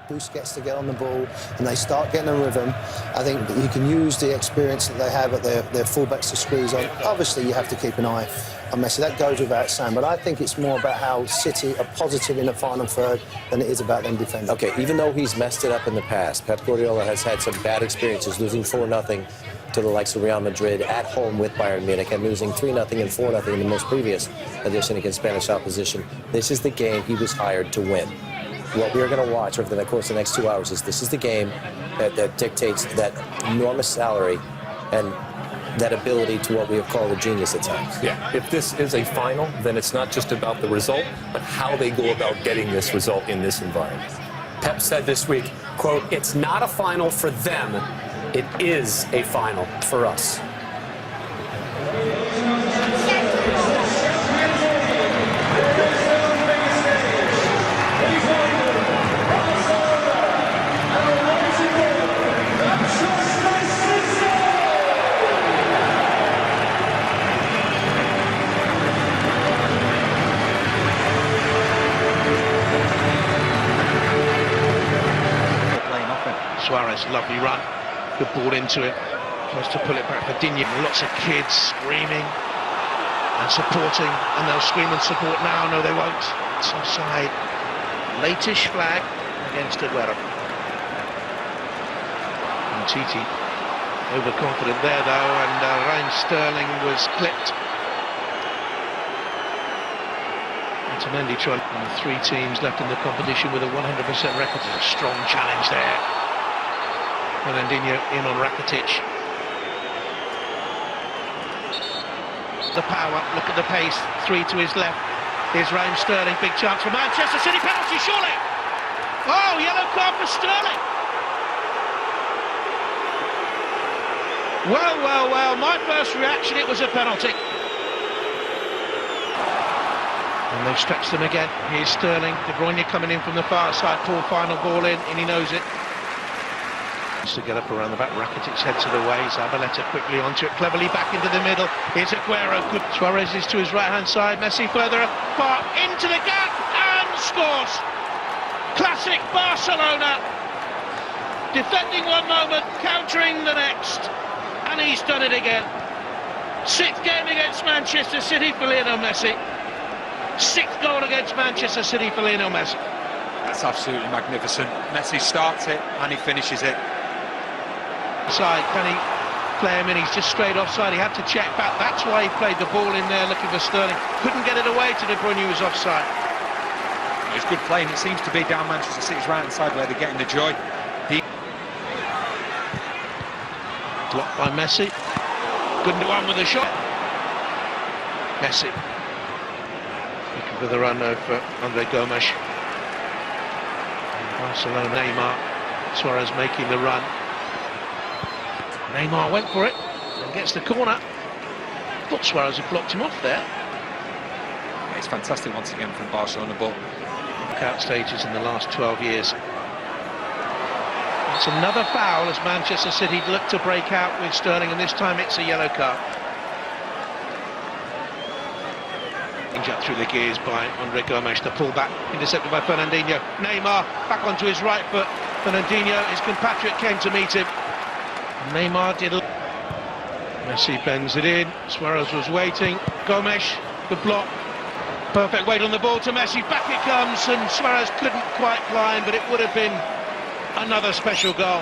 Busquets to get on the ball and they start getting a rhythm, I think that you can use the experience that they have at their fullbacks to squeeze on. Obviously, you have to keep an eye on Messi. That goes without saying, but I think it's more about how City are positive in the final third than it is about them defending. Okay, even though he's messed it up in the past, Pep Guardiola has had some bad experiences, losing 4-0 to the likes of Real Madrid at home with Bayern Munich and losing 3-0 and 4-0 in the most previous edition against Spanish opposition. This is the game he was hired to win. What we are going to watch over the course of the next 2 hours is this is the game that dictates that enormous salary and that ability to what we have called a genius at times. Yeah, if this is a final, then it's not just about the result, but how they go about getting this result in this environment. Pep said this week, quote, "It's not a final for them, it is a final for us." Suarez, lovely run, good ball into it, tries to pull it back for Digne. Lots of kids screaming and supporting, and they'll scream and support now. No, they won't. It's offside. Latish flag against Aguero. And Titi overconfident there though, and Raheem Sterling was clipped. Otamendi trying, and 3 teams left in the competition with a 100% record. A strong challenge there. Fernandinho in on Rakitic. The power, look at the pace, 3 to his left. Here's Raheem Sterling, big chance for Manchester City, penalty surely! Oh, yellow card for Sterling! Well, well, well, my first reaction, it was a penalty. And they've stretched them again. Here's Sterling, De Bruyne coming in from the far side, poor final ball in, and he knows it. To get up around the back, Rakitic heads to the way, Zabaleta quickly onto it, cleverly back into the middle. Here's Aguero, good. Suarez is to his right-hand side, Messi further apart, into the gap, and scores! Classic Barcelona, defending one moment, countering the next, and he's done it again. 6th game against Manchester City for Lionel Messi. 6th goal against Manchester City for Lionel Messi. That's absolutely magnificent. Messi starts it, and he finishes it. Side, can he play him in? He's just straight offside. He had to check back. That's why he played the ball in there looking for Sterling. Couldn't get it away to De Bruyne, who was offside. It's good playing. It seems to be down Manchester City's right-hand side where they're getting the joy. Blocked by Messi. Couldn't do one with a shot. Messi looking for the run over Andre Gomes. Barcelona, Neymar. Suarez making the run. Neymar went for it and gets the corner. Thought Suarez had blocked him off there. Yeah, it's fantastic once again from Barcelona, but knockout stages in the last 12 years. It's another foul as Manchester City look to break out with Sterling, and this time it's a yellow card. Up through the gears by Andre Gomes, the pullback intercepted by Fernandinho. Neymar back onto his right foot. Fernandinho, his compatriot, came to meet him. Neymar did. Messi bends it in. Suarez was waiting. Gomes, good block. Perfect weight on the ball to Messi. Back it comes, and Suarez couldn't quite climb, but it would have been another special goal.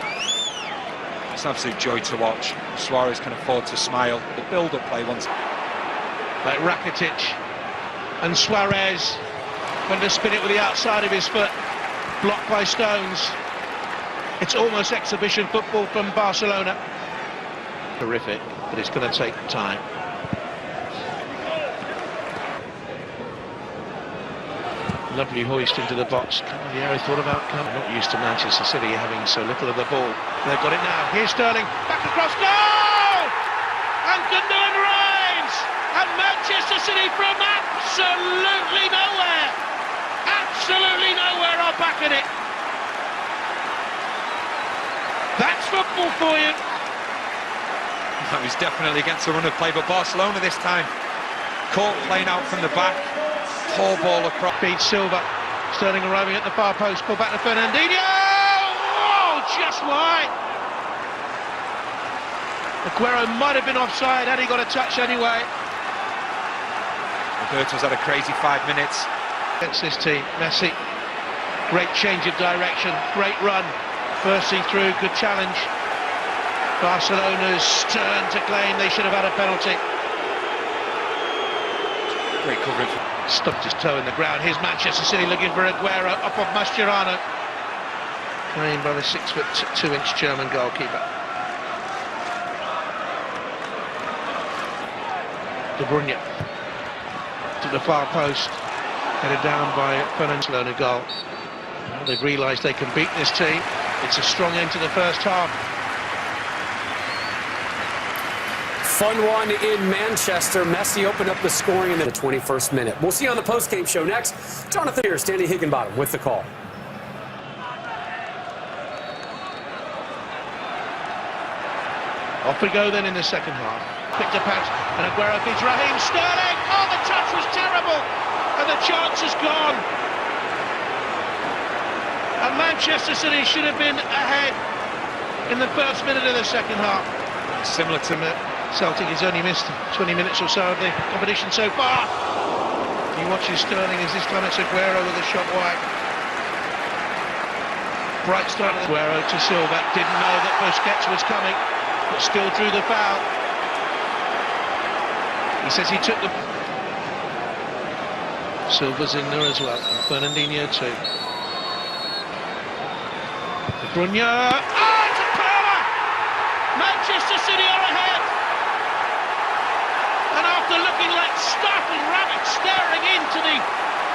It's an absolute joy to watch. Suarez can afford to smile. The build-up play once. Like Rakitic and Suarez went to spin it with the outside of his foot. Blocked by Stones. It's almost exhibition football from Barcelona. Terrific, but it's going to take time. Lovely hoist into the box. Cavalieri thought about coming. Not used to Manchester City having so little of the ball. They've got it now. Here's Sterling. Back across. Goal! And Gundogan reigns! And Manchester City from absolutely nowhere. Absolutely nowhere are back in it. That's football for you. That was definitely against the run of play, but Barcelona this time caught playing out from the back. Poor ball across. Beats Silva. Sterling arriving at the far post. Ball back to Fernandinho. just wide. Aguero might have been offside had he got a touch anyway. Roberto's had a crazy 5 minutes. Against this team, Messi, great change of direction, great run, bursting through, good challenge. Barcelona's turn to claim they should have had a penalty. Great coverage. Stubbed his toe in the ground. Here's Manchester City looking for Aguero up off Mascherano. Claimed by the 6'2" German goalkeeper. De Bruyne to the far post, headed down by Barcelona goal. Well, they've realised they can beat this team. It's a strong end to the first half. Fun one in Manchester. Messi opened up the scoring in the 21st minute. We'll see you on the post-game show next. Jonathan here, Standing Higginbottom with the call. Off we go then in the second half. Picked up out, and Aguero beats Raheem Sterling. Oh, the touch was terrible, and the chance is gone. And Manchester City should have been ahead in the first minute of the second half. Similar to Celtic has only missed 20 minutes or so of the competition so far. He watches Sterling as this time it's Aguero with a shot wide. Bright start of Aguero to Silva. Didn't know that Busquets was coming, but still drew the foul. He says he took the... Silva's in there as well. Fernandinho too. De Bruyne. Oh, it's a power! Manchester City are ahead! And after looking like startled rabbits staring into the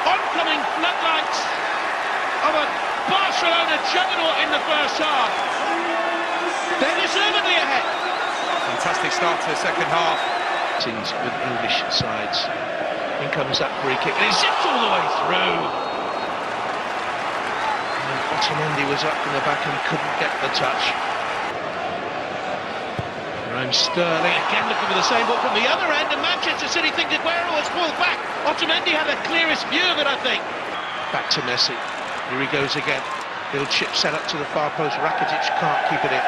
oncoming floodlights of a Barcelona juggernaut in the first half, they're deservedly ahead. fantastic start to the second half. Teams with English sides. In comes that free kick, and it zips all the way through. And Otamendi was up in the back and couldn't get the touch. Raheem Sterling again looking for the same ball from the other end, and Manchester City think Aguero has pulled back. Otamendi had the clearest view of it, I think. Back to Messi. Here he goes again. Little chip set up to the far post. Rakitic can't keep it in.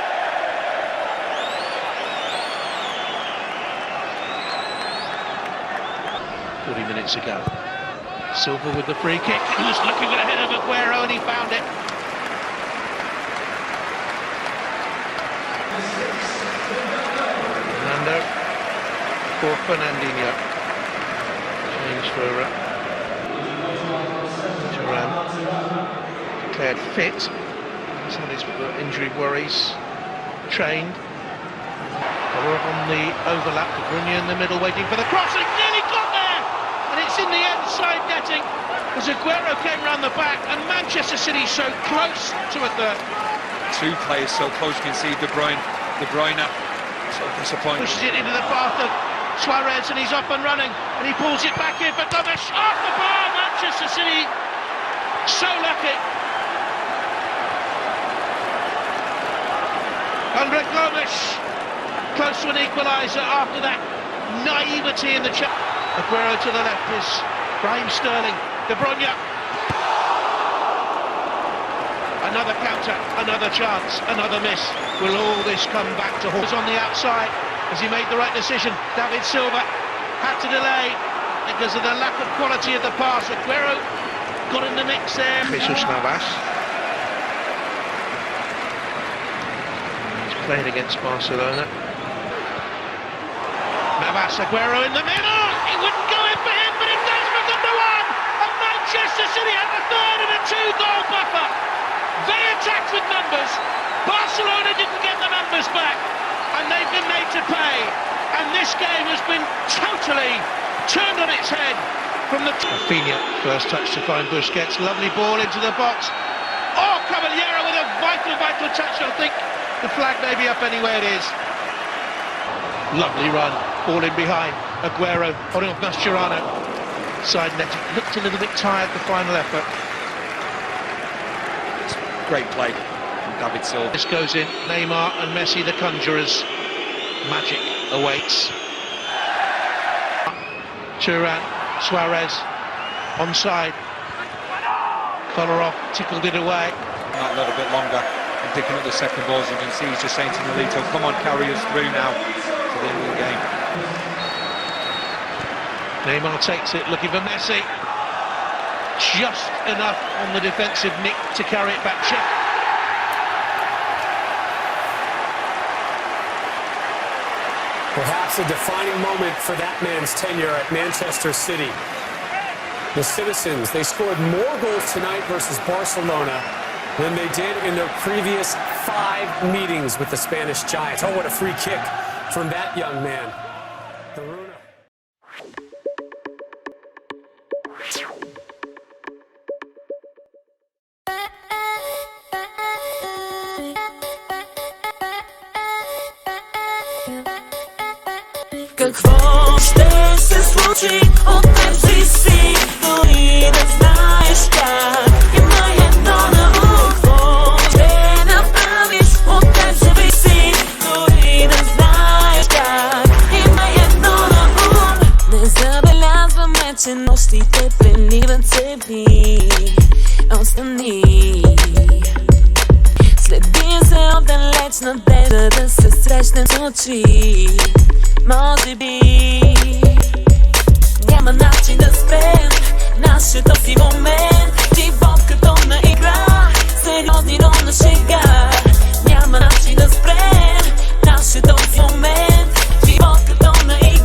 Minutes ago. Silva with the free kick. He was looking ahead of Aguero and he found it. Fernando for Fernandinho. Change for Turan. Declared fit. He's had his injury worries. Trained. We're on the overlap. De Bruyne in the middle waiting for the cross. And nearly got there! And it's in the inside netting as Aguero came round the back, and Manchester City so close to a third. Two players so close, you can see De Bruyne so disappointed. Pushes it into the path of Suarez, and he's up and running, and he pulls it back in for Gomes. Off the bar, Manchester City so lucky. Andre Gomes close to an equaliser after that naivety in the chat. Aguero to the left is Raheem Sterling. De Bruyne. Another counter, another chance, another miss. Will all this come back to Hall? On the outside as he made the right decision. David Silva had to delay because of the lack of quality of the pass. Aguero got in the mix there. Jesus Navas. He's playing against Barcelona. Navas, Aguero in the middle. He wouldn't go in for him, but it does become the one. And Manchester City have a third and a two-goal buffer. They attacked with numbers. Barcelona didn't get the numbers back, and they've been made to pay. And this game has been totally turned on its head from the... Rafinha, first touch to find Busquets. Lovely ball into the box. Oh, Caballero with a vital touch. I think the flag may be up anyway. It is. Lovely run. Ball in behind. Aguero holding off Mascherano. Side net. Looked a little bit tired, the final effort. Great play from David Silva. This goes in. Neymar and Messi, the conjurers. Magic awaits. Turan, Suarez, onside. Kolarov tickled it away. Not a little bit longer. and picking up the second ball. As you can see, he's just saying to Nolito, come on, carry us through now to the end of the game. Neymar takes it, looking for Messi. Just enough on the defensive nick to carry it back. Check. Perhaps a defining moment for that man's tenure at Manchester City. The citizens, they scored more goals tonight versus Barcelona than they did in their previous 5 meetings with the Spanish Giants. Oh, what a free kick from that young man. Какво ще се случи от теб си, дори да знаеш как. Има едно на ум, какво ще направиш от теб зависи, дори да знаеш как. Има едно на ум. Не забелязваме, че нощите преливат се ви. Остани. Следи се отдалеч, надежда да се срещнем с очи. Може би